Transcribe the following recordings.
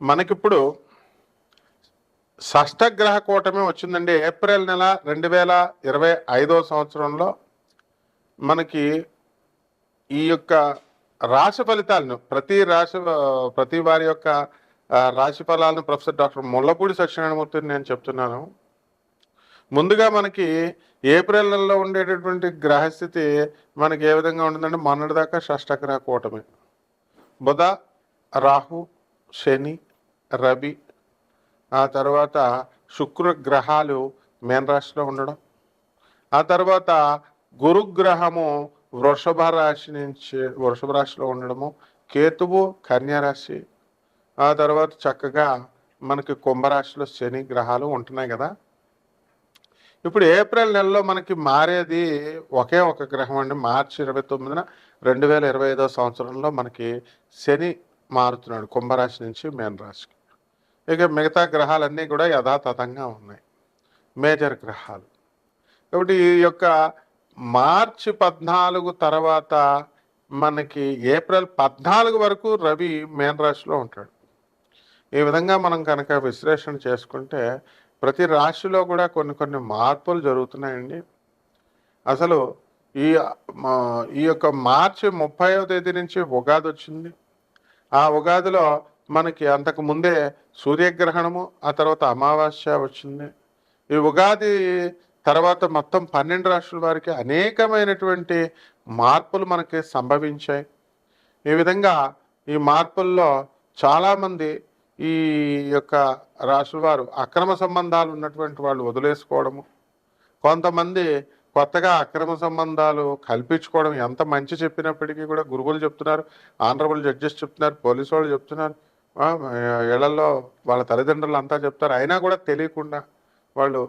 మనకిప్పుడు షష్టగ్రహ కూటమి వచ్చిందండి. ఏప్రిల్ నెల 2025 సంవత్సరంలో మనకి ఈ యొక్క రాశి ఫలితాలను ప్రతి వారి యొక్క రాశి ఫలాలను ప్రొఫెసర్ డాక్టర్ ముల్లపూడి సత్యనారాయణమూర్తిని నేను చెప్తున్నాను. ముందుగా మనకి ఏప్రిల్ నెలలో ఉండేటటువంటి గ్రహస్థితి మనకి ఏ విధంగా ఉంటుందంటే, మొన్నటిదాకా షష్టగ్రహ కూటమి బుధ, రాహు, శని, రవి, ఆ తర్వాత శుక్ర గ్రహాలు మీనరాశిలో ఉండడం, ఆ తర్వాత గురుగ్రహము వృషభ రాశిలో ఉండడము, కేతువు కన్యారాశి, ఆ తర్వాత చక్కగా మనకి కుంభరాశిలో శని గ్రహాలు ఉంటున్నాయి కదా. ఇప్పుడు ఏప్రిల్ నెలలో మనకి మారేది ఒకే ఒక గ్రహం అండి. మార్చి 29న 2025 సంవత్సరంలో మనకి శని మారుతున్నాడు కుంభరాశి నుంచి మీనరాశికి. ఇక మిగతా గ్రహాలన్నీ కూడా యథాతథంగా ఉన్నాయి, మేజర్ గ్రహాలు. కాబట్టి ఈ యొక్క మార్చి 14 తర్వాత మనకి ఏప్రిల్ 14 వరకు రవి మీనరాశిలో ఉంటాడు. ఈ విధంగా మనం కనుక విశ్లేషణ చేసుకుంటే ప్రతి రాశిలో కూడా కొన్ని మార్పులు జరుగుతున్నాయండి. అసలు ఈ ఈ యొక్క మార్చి 30వ తేదీ నుంచి ఉగాది వచ్చింది. ఆ ఉగాదిలో మనకి అంతకు ముందే సూర్యగ్రహణము, ఆ తర్వాత అమావాస్య వచ్చింది. ఈ ఉగాది తర్వాత మొత్తం 12 రాష్ట్రాల వారికి అనేకమైనటువంటి మార్పులు మనకి సంభవించాయి. ఈ విధంగా ఈ మార్పుల్లో చాలామంది ఈ యొక్క రాశుల వారు అక్రమ సంబంధాలు ఉన్నటువంటి వాళ్ళు వదిలేసుకోవడము, కొంతమంది కొత్తగా అక్రమ సంబంధాలు కల్పించుకోవడం. ఎంత మంచి చెప్పినప్పటికీ కూడా గురువులు చెప్తున్నారు, ఆనరబుల్ జడ్జెస్ చెప్తున్నారు, పోలీసు వాళ్ళు చెప్తున్నారు, ఇళ్లలో వాళ్ళ తల్లిదండ్రులు అంతా చెప్తారు, అయినా కూడా తెలియకుండా వాళ్ళు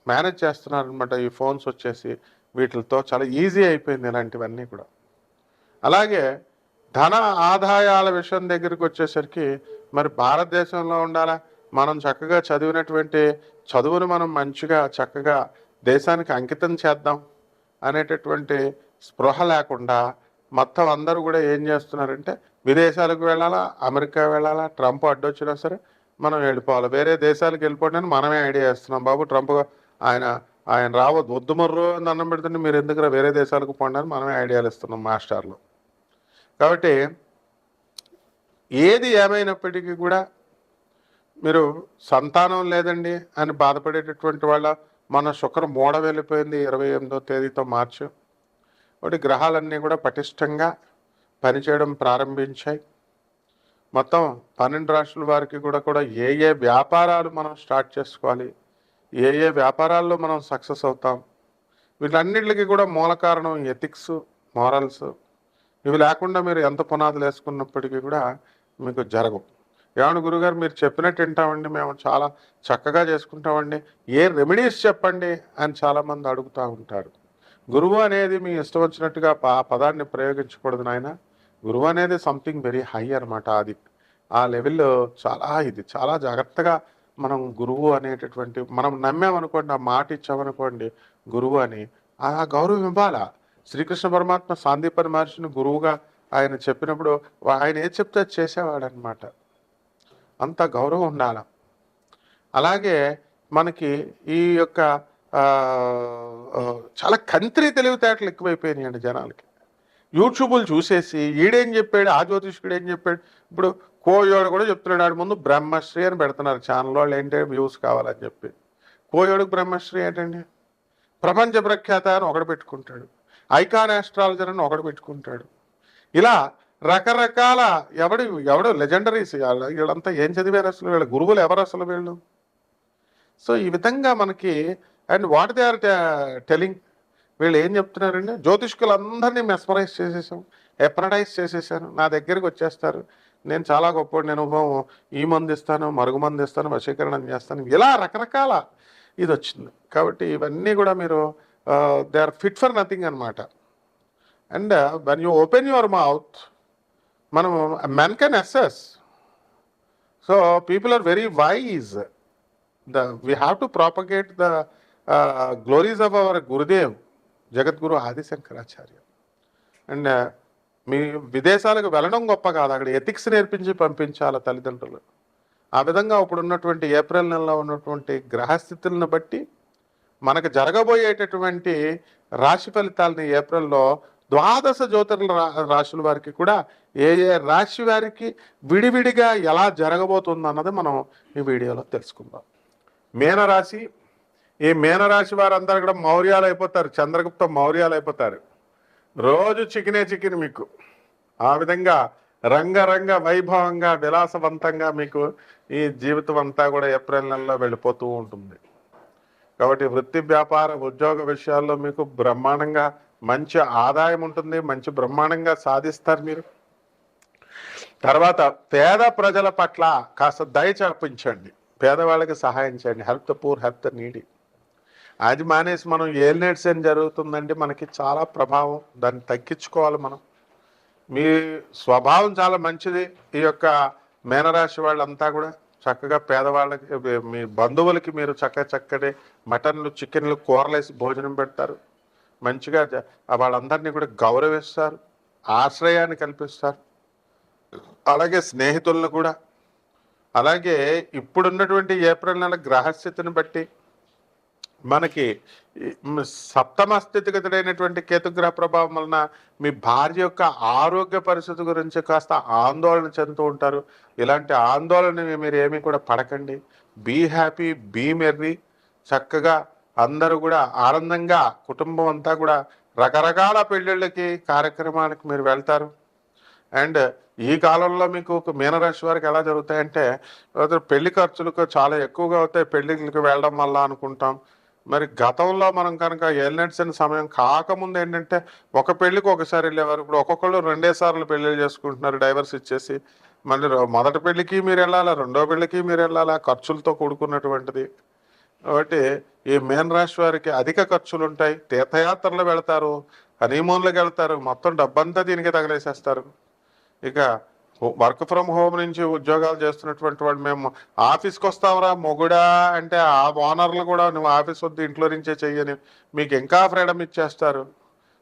మేనేజ్ చేస్తున్నారు అనమాట. ఈ ఫోన్స్ వచ్చేసి వీటితో చాలా ఈజీ అయిపోయింది ఇలాంటివన్నీ కూడా. అలాగే ధన ఆదాయాల విషయం దగ్గరికి వచ్చేసరికి మరి భారతదేశంలో ఉండాలా, మనం చక్కగా చదివినటువంటి చదువును మనం మంచిగా చక్కగా దేశానికి అంకితం చేద్దాం అనేటటువంటి స్పృహ లేకుండా మొత్తం అందరూ కూడా ఏం చేస్తున్నారంటే, విదేశాలకు వెళ్ళాలా, అమెరికా వెళ్ళాలా, ట్రంప్ అడ్డొచ్చినా సరే మనం వెళ్ళిపోవాలి, వేరే దేశాలకు వెళ్ళిపోవడానికి మనమే ఐడియా ఇస్తున్నాం. బాబు ట్రంప్ ఆయన ఆయన రావద్దు, వద్దు మర్రు అని అన్నం పెడుతుంటే మీరు ఎందుకు వేరే దేశాలకు పోండి అని మనమే ఐడియాలు ఇస్తున్నాం మాస్టర్లు. కాబట్టి ఏది ఏమైనప్పటికీ కూడా మీరు సంతానం లేదండి అని బాధపడేటటువంటి వాళ్ళ, మన శుక్రం మూడ వెళ్ళిపోయింది 28వ తేదీతో మార్చి. ఒకటి గ్రహాలన్నీ కూడా పటిష్టంగా పనిచేయడం ప్రారంభించాయి. మొత్తం 12 రాష్ట్రాల వారికి కూడా ఏ వ్యాపారాలు మనం స్టార్ట్ చేసుకోవాలి, ఏ వ్యాపారాల్లో మనం సక్సెస్ అవుతాం, వీటన్నిటికీ కూడా మూల కారణం ఎథిక్స్, మారల్స్. ఇవి లేకుండా మీరు ఎంత పునాదులు వేసుకున్నప్పటికీ కూడా మీకు జరగవు. ఏమన్నా గురుగారు మీరు చెప్పినట్టు వింటామండి, మేము చాలా చక్కగా చేసుకుంటామండి, ఏ రెమెడీస్ చెప్పండి అని చాలామంది అడుగుతూ ఉంటారు. గురువు అనేది మీ ఇష్టం వచ్చినట్టుగా పదాన్ని ప్రయోగించకూడదు నాయన. గురువు అనేది సంథింగ్ వెరీ హై అనమాట. అది ఆ లెవెల్లో చాలా జాగ్రత్తగా మనం గురువు అనేటటువంటి మనం నమ్మామనుకోండి, ఆ మాట ఇచ్చామనుకోండి గురువు అని, ఆ గౌరవం ఇవ్వాలా. శ్రీకృష్ణ పరమాత్మ సాందీపని మహర్షిని గురువుగా ఆయన చెప్పినప్పుడు ఆయన ఏది చెప్తే అది చేసేవాడు అనమాట. అంత గౌరవం ఉండాల. అలాగే మనకి ఈ యొక్క చాలా కంత్రి తెలివితేటలు ఎక్కువైపోయినాయండి జనాలకి. యూట్యూబులు చూసేసి ఈడేం చెప్పాడు, ఆ జ్యోతిష్కుడు ఏం చెప్పాడు. ఇప్పుడు కోయోడు కూడా చెప్తున్నాడు, ఆడు ముందు బ్రహ్మశ్రీ అని పెడుతున్నారు ఛానల్ వాళ్ళు, ఏంటంటే వ్యూస్ కావాలని చెప్పి. కోయోడుకు బ్రహ్మశ్రీ ఏంటండి, ప్రపంచ ప్రఖ్యాత అని ఒకడు పెట్టుకుంటాడు, ఐకాన్ ఆస్ట్రాలజర్ అని ఒకడు పెట్టుకుంటాడు. ఇలా రకరకాల ఎవడు లెజెండరీస్ వీళ్ళంతా ఏం చదివారు అసలు, వీళ్ళ గురువులు ఎవరు అసలు వీళ్ళు. సో ఈ విధంగా మనకి and what they are telling, వీళ్ళు ఏం చెప్తున్నారండి, జ్యోతిష్కులందరినీ మెస్మరైజ్ చేసేసాం, ఎప్రడైజ్ చేసేసాను, నా దగ్గరికి వచ్చేస్తారు, నేను చాలా గొప్పవాడు, నేను ఈ మంది ఇస్తాను, మరుగు మంది ఇస్తాను, వశీకరణం చేస్తాను, ఇలా రకరకాల ఇది వచ్చింది. కాబట్టి ఇవన్నీ కూడా మీరు they are fit for nothing అనమాట. And when you open your mouth, మనం men can assess. So people are very wise. We have to propagate the glories of our Gurudev, Jagadguru Adi Shankaracharya. And మీ విదేశాలకు వెళ్ళడం గొప్ప కాదు, అక్కడ ఎథిక్స్ నేర్పించి పంపించాలి తల్లిదండ్రులు. ఆ విధంగా ఇప్పుడు ఉన్నటువంటి ఏప్రిల్ నెలలో ఉన్నటువంటి గ్రహస్థితులను బట్టి మనకు జరగబోయేటటువంటి రాశి ఫలితాలని ఏప్రిల్లో ద్వాదశ రాశుల వారికి కూడా ఏ ఏ రాశి వారికి విడివిడిగా ఎలా జరగబోతుంది అన్నది మనం ఈ వీడియోలో తెలుసుకుందాం. మీనరాశి. ఈ మీనరాశి వారందరూ కూడా మౌర్యాలు అయిపోతారు, చంద్రగుప్త మౌర్యాలు అయిపోతారు. రోజు చికెన్ మీకు ఆ విధంగా రంగరంగ వైభవంగా విలాసవంతంగా మీకు ఈ జీవితం అంతా కూడా ఏప్రిల్ నెలలో వెళ్ళిపోతూ ఉంటుంది. కాబట్టి వృత్తి వ్యాపార ఉద్యోగ విషయాల్లో మీకు బ్రహ్మాండంగా మంచి ఆదాయం ఉంటుంది, మంచి బ్రహ్మాండంగా సాధిస్తారు మీరు. తర్వాత పేద ప్రజల పట్ల కాస్త దయ చూపించండి, పేదవాళ్ళకి సహాయం చేయండి. Help the poor, help the needy. అది మానేసి మనం ఏలినేట్స్ ఏం జరుగుతుందంటే మనకి చాలా ప్రభావం, దాన్ని తగ్గించుకోవాలి మనం. మీ స్వభావం చాలా మంచిది. ఈ యొక్క మీనరాశి వాళ్ళంతా కూడా చక్కగా పేదవాళ్ళకి, మీ బంధువులకి మీరు చక్కటి మటన్లు, చికెన్లు, కూరలేసి భోజనం పెడతారు. మంచిగా వాళ్ళందరినీ కూడా గౌరవిస్తారు, ఆశ్రయాన్ని కల్పిస్తారు. అలాగే స్నేహితులను కూడా. అలాగే ఇప్పుడున్నటువంటి ఏప్రిల్ నెల గ్రహస్థితిని బట్టి మనకి సప్తమ స్థితిగతుడైనటువంటి కేతుగ్రహ ప్రభావం వలన మీ భార్య యొక్క ఆరోగ్య పరిస్థితి గురించి కాస్త ఆందోళన చెందుతూ ఉంటారు. ఇలాంటి ఆందోళన మీరు ఏమీ కూడా పడకండి. Be happy, be merry. చక్కగా అందరూ కూడా ఆనందంగా కుటుంబం అంతా కూడా రకరకాల పెళ్ళిళ్ళకి, కార్యక్రమాలకు మీరు వెళ్తారు. అండ్ ఈ కాలంలో మీకు మీనరాశి వారికి ఎలా జరుగుతాయంటే పెళ్లి ఖర్చులకు చాలా ఎక్కువగా అవుతాయి పెళ్లిళ్ళకి వెళ్ళడం వల్ల అనుకుంటాం. మరి గతంలో మనం కనుక ఏలినట్సిన సమయం కాకముందు ఏంటంటే ఒక పెళ్లికి ఒకసారి వెళ్ళేవారు. ఇప్పుడు ఒక్కొక్కళ్ళు 2 సార్లు పెళ్లిళ్ళు చేసుకుంటున్నారు డైవర్స్ ఇచ్చేసి. మళ్ళీ మొదటి పెళ్లికి మీరు వెళ్ళాలా, రెండో పెళ్లికి మీరు వెళ్ళాలా, ఖర్చులతో కూడుకున్నటువంటిది. కాబట్టి ఈ మీనరాశి వారికి అధిక ఖర్చులు ఉంటాయి. తీర్థయాత్రలు వెళతారు, హనీమూన్లకు వెళ్తారు, మొత్తం డబ్బంతా దీనికి తగిలేసేస్తారు. ఇక వర్క్ ఫ్రమ్ హోమ్ నుంచి ఉద్యోగాలు చేస్తున్నటువంటి వాళ్ళు, మేము ఆఫీస్కి వస్తావురా మొగుడా అంటే ఆ ఓనర్లు కూడా నువ్వు ఆఫీస్ వద్దు, ఇంట్లో నుంచే చెయ్యని మీకు ఇంకా ఫ్రీడమ్ ఇచ్చేస్తారు.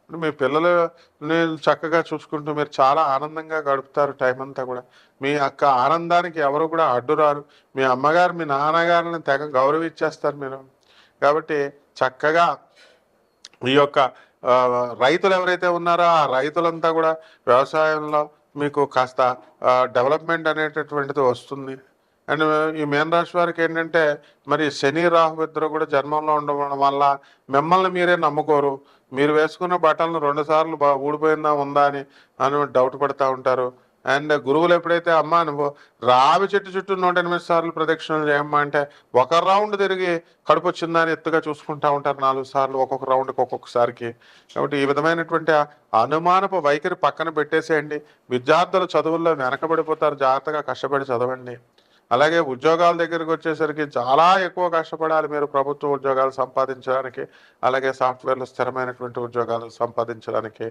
మీ పిల్లలని చక్కగా చూసుకుంటూ మీరు చాలా ఆనందంగా గడుపుతారు టైం అంతా కూడా. మీ యొక్క ఆనందానికి ఎవరు కూడా అడ్డురారు. మీ అమ్మగారు, మీ నాన్నగారిని తెగ గౌరవించేస్తారు మీరు. కాబట్టి చక్కగా ఈ యొక్క రైతులు ఎవరైతే ఉన్నారో ఆ రైతులంతా కూడా వ్యవసాయంలో మీకు కాస్త డెవలప్మెంట్ అనేటటువంటిది వస్తుంది. అండ్ ఈ మీనరాశి వారికి ఏంటంటే మరి శని రాహు ఇద్దరు కూడా జన్మంలో ఉండడం వల్ల మిమ్మల్ని మీరే నమ్ముకోరు. మీరు వేసుకున్న బట్టలను 2 సార్లు ఊడిపోయిందా ఉందా అని డౌట్ పడుతూ ఉంటారు. అండ్ గురువులు ఎప్పుడైతే అమ్మా నువ్వు రావి చెట్టు చుట్టూ 108 సార్లు ప్రదక్షిణలు చేయమ్మా అంటే ఒక రౌండ్ తిరిగి కడుపు వచ్చిందా అని ఎత్తుగా చూసుకుంటా ఉంటారు 4 సార్లు ఒక్కొక్క రౌండ్కి ఒక్కొక్కసారికి. కాబట్టి ఈ విధమైనటువంటి అనుమానపు వైఖరి పక్కన పెట్టేసేయండి. విద్యార్థులు చదువుల్లో వెనకబడిపోతారు, జాగ్రత్తగా కష్టపడి చదవండి. అలాగే ఉద్యోగాల దగ్గరికి వచ్చేసరికి చాలా ఎక్కువ కష్టపడాలి మీరు ప్రభుత్వ ఉద్యోగాలు సంపాదించడానికి, అలాగే సాఫ్ట్వేర్లో స్థిరమైనటువంటి ఉద్యోగాలు సంపాదించడానికి.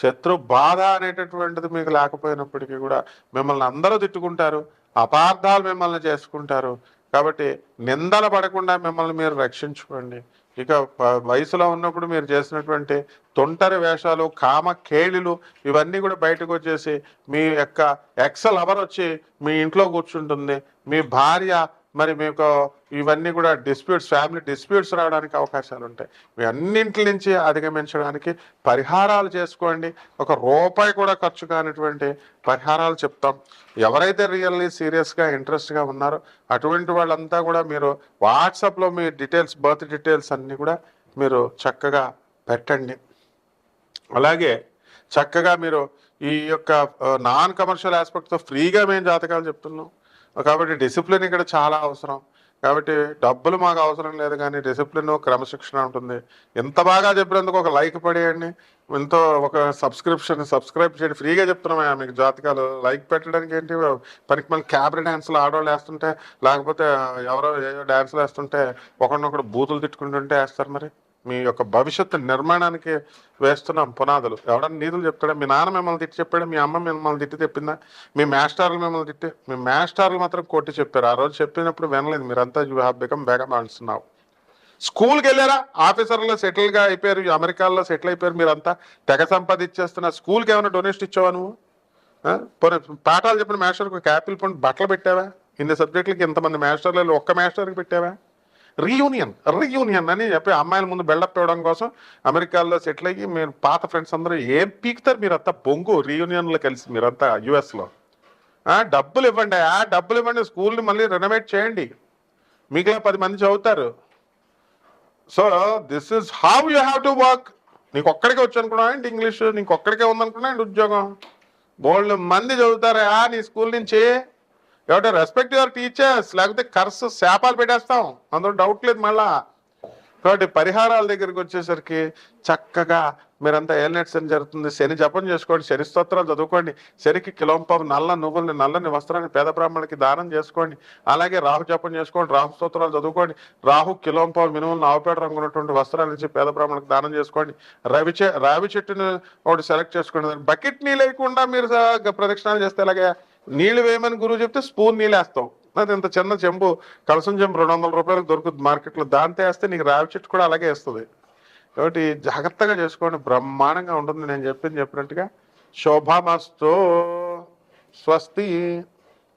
శత్రు బాధ అనేటటువంటిది మీకు లేకపోయినప్పటికీ కూడా మిమ్మల్ని అందరూ తిట్టుకుంటారు, అపార్థాలు మిమ్మల్ని చేసుకుంటారు. కాబట్టి నిందలు పడకుండా మిమ్మల్ని మీరు రక్షించుకోండి. ఇక వయసులో ఉన్నప్పుడు మీరు చేసినటువంటి తొంటరి వేషాలు, కామ కేళిలు ఇవన్నీ కూడా బయటకు వచ్చేసి మీ యొక్క ఎక్స్ లవర్ వచ్చి మీ ఇంట్లో కూర్చుంటుంది. మీ భార్య మరి మీకు ఇవన్నీ కూడా డిస్ప్యూట్స్, ఫ్యామిలీ డిస్ప్యూట్స్ రావడానికి అవకాశాలు ఉంటాయి. మీ అన్నింటి నుంచి అధిగమించడానికి పరిహారాలు చేసుకోండి. ₹1 కూడా ఖర్చు కానిటువంటి పరిహారాలు చెప్తాం. ఎవరైతే రియల్లీ సీరియస్గా ఇంట్రెస్ట్గా ఉన్నారో అటువంటి వాళ్ళంతా కూడా మీరు వాట్సాప్లో మీ డీటెయిల్స్, బర్త్ డీటెయిల్స్ అన్నీ కూడా మీరు చక్కగా పెట్టండి. అలాగే చక్కగా మీరు ఈ యొక్క నాన్ కమర్షియల్ ఆస్పెక్ట్తో ఫ్రీగా మేము జాతకాలు చెప్తున్నాం. కాబట్టి డిసిప్లిన్ ఇక్కడ చాలా అవసరం. కాబట్టి డబ్బులు మాకు అవసరం లేదు, కానీ డిసిప్లిన్, క్రమశిక్షణ ఉంటుంది. ఎంత బాగా చెప్పినందుకు ఒక లైక్ పడేయండి, ఎంతో ఒక సబ్స్క్రైబ్ చేయండి. ఫ్రీగా చెప్తున్నామా మీకు జాతకాలు. లైక్ పెట్టడానికి ఏంటి, పనికి మళ్ళీ క్యాబరీ డ్యాన్సులు ఆడవాళ్ళు వేస్తుంటే, లేకపోతే ఎవరో ఏదో డ్యాన్సులు వేస్తుంటే ఒకరినొకరు బూతులు తిట్టుకుంటుంటే వేస్తారు. మరి మీ యొక్క భవిష్యత్తు నిర్మాణానికి వేస్తున్నాం పునాదులు. ఎవడన్నా నీతులు చెప్తాడా? మీ నాన్న మిమ్మల్ని తిట్టి చెప్పాడా? మీ అమ్మ మిమ్మల్ని తిట్టి చెప్పిందా? మీ మాస్టర్లు మిమ్మల్ని తిట్టి, మీ మాస్టర్లు మాత్రం కొట్టి చెప్పారు. ఆ రోజు చెప్పినప్పుడు వినలేదు మీరంతా. యూ హ్యావ్ బికమ్ బేగం అంటున్నావు. స్కూల్కి వెళ్ళారా? ఆఫీసర్లో సెటిల్గా అయిపోయారు, అమెరికాలో సెటిల్ అయిపోయారు మీరంతా, తెగ సంపాదించేస్తున్నా. స్కూల్కి ఏమైనా డొనేషన్ ఇచ్చావా నువ్వు? పాఠాలు చెప్పిన మాస్టర్కి ఒక యాపిల్ పండు బట్టలు పెట్టావా? ఇన్ని సబ్జెక్టులకి ఇంతమంది మాస్టర్లు ఒక్క మాస్టర్కి పెట్టావా? రీయూనియన్ అని చెప్పి అమ్మాయిల ముందు బిల్డప్ ఇవ్వడం కోసం అమెరికాలో సెటిల్ అయ్యి మీరు పాత ఫ్రెండ్స్ అందరూ ఏం పీకుతారు మీరంతా బొంగు రీయూనియన్లో కలిసి మీరంతా యుఎస్లో. డబ్బులు ఇవ్వండి, డబ్బులు ఇవ్వండి, స్కూల్ని మళ్ళీ రెనోవేట్ చేయండి, మిగిలిన 10 మంది చదువుతారు. So this is how you have to work. నీకు ఒక్కడికే వచ్చు అనుకున్నావు ఏంటి ఇంగ్లీష్? నీకు ఒక్కడికే ఉందనుకున్నా ఏంటి ఉద్యోగం? బోల్డ్ మంది చదువుతారా నీ స్కూల్ నుంచి. ఎవటో రెస్పెక్ట్ యువర్ టీచర్స్, లేకపోతే కర్స్ శాపాలు పెట్టేస్తాం, అందులో డౌట్ లేదు మళ్ళా. కాబట్టి పరిహారాల దగ్గరికి వచ్చేసరికి చక్కగా మీరంతా ఏలినట్స్ అని జరుగుతుంది, శని జపం చేసుకోండి, శని స్తోత్రాలు చదువుకోండి, శనికి కిలోంపావు నల్ల నువ్వుల్ని నల్లని వస్త్రాన్ని పేద బ్రాహ్మణులకి దానం చేసుకోండి, అలాగే రాహు జపం చేసుకోండి, రాహు స్తోత్రాలు చదువుకోండి, రాహు కిలోంపావు మినుములను ఆవుపేట రంగు ఉన్నటువంటి వస్త్రాలు ఇచ్చి పేద బ్రాహ్మణులకు దానం చేసుకోండి, రావి చెట్టుని ఒకటి సెలెక్ట్ చేసుకోండి. బకెట్ నీళ్ళు వేయకుండా మీరు ప్రదక్షిణాలు చేస్తే అలాగే నీళ్లు వేయమని గురువు చెప్తే స్పూన్ నీళ్ళు వేస్తాం. అది ఇంత చిన్న చెంబు, కలసం చెంబు 200 రూపాయలకు దొరుకుతుంది మార్కెట్లో, దాంతో వేస్తే నీకు రావి చెట్టు కూడా అలాగే వేస్తుంది. కాబట్టి జాగ్రత్తగా చేసుకోండి, బ్రహ్మాండంగా ఉంటుంది. నేను చెప్పినట్టుగా శోభామస్తు. స్వస్తి.